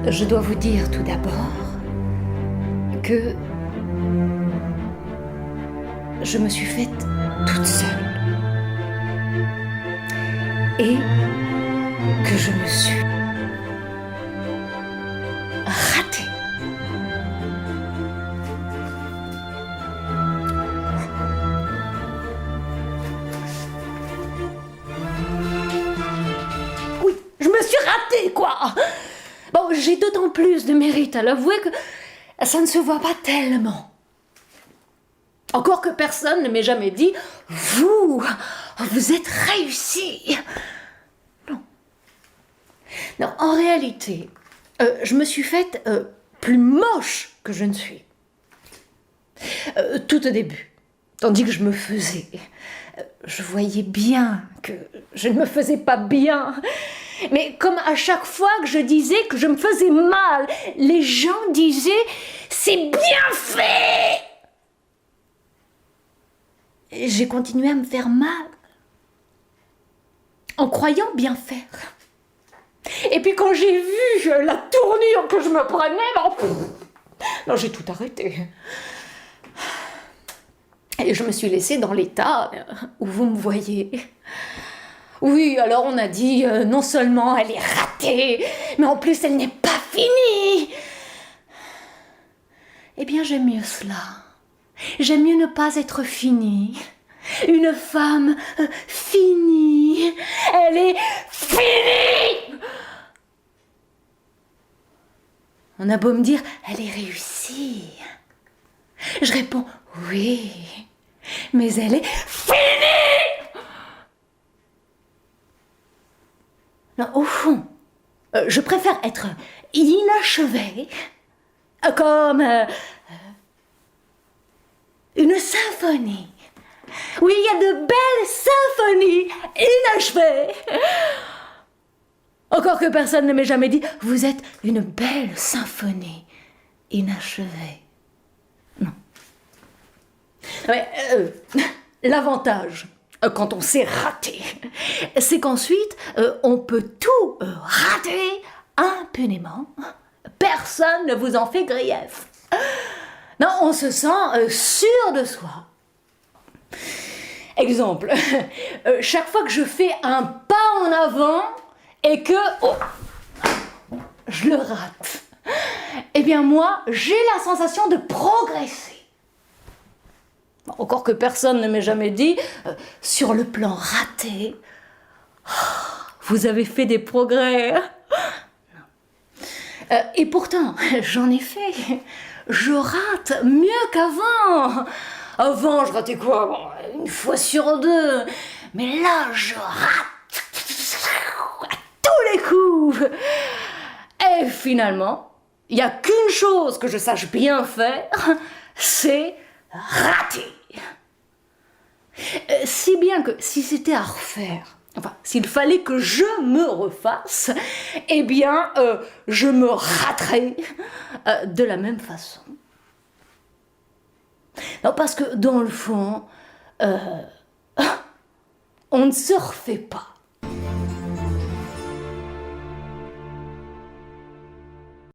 Je dois vous dire tout d'abord que je me suis faite toute seule et que je me suis ratée. Oui, je me suis ratée, quoi. Bon, j'ai d'autant plus de mérite à l'avouer que ça ne se voit pas tellement. Encore que personne ne m'ait jamais dit « Vous êtes réussi !» Non. Non, en réalité, je me suis faite plus moche que je ne suis. Tout au début, tandis que je me faisais. Je voyais bien que je ne me faisais pas bien. Mais comme à chaque fois que je disais que je me faisais mal, les gens disaient « C'est bien fait !» J'ai continué à me faire mal, en croyant bien faire. Et puis quand j'ai vu la tournure que je me prenais, non, j'ai tout arrêté. Et je me suis laissée dans l'état où vous me voyez. Oui, alors on a dit, non seulement elle est ratée, mais en plus elle n'est pas finie. Eh bien, j'aime mieux cela. J'aime mieux ne pas être finie. Une femme finie, elle est finie. On a beau me dire, elle est réussie. Je réponds, oui, mais elle est finie. Non, au fond, je préfère être inachevée, comme une symphonie. Oui, il y a de belles symphonies inachevées. Encore que personne ne m'ait jamais dit « Vous êtes une belle symphonie inachevée. » Non. Mais l'avantage, quand on s'est raté, c'est qu'ensuite, on peut tout rater impunément. Personne ne vous en fait grief. Non, on se sent sûr de soi. Exemple, chaque fois que je fais un pas en avant et que je le rate, eh bien moi, j'ai la sensation de progresser. Encore que personne ne m'ait jamais dit, sur le plan raté, vous avez fait des progrès. Et pourtant, j'en ai fait. Je rate mieux qu'avant. Avant, je ratais quoi? Bon, une fois sur deux. Mais là, je rate à tous les coups. Et finalement, il n'y a qu'une chose que je sache bien faire, c'est rater. Si bien que si c'était à refaire, enfin, s'il fallait que je me refasse, eh bien, je me raterais de la même façon. Non, parce que dans le fond, on ne se refait pas.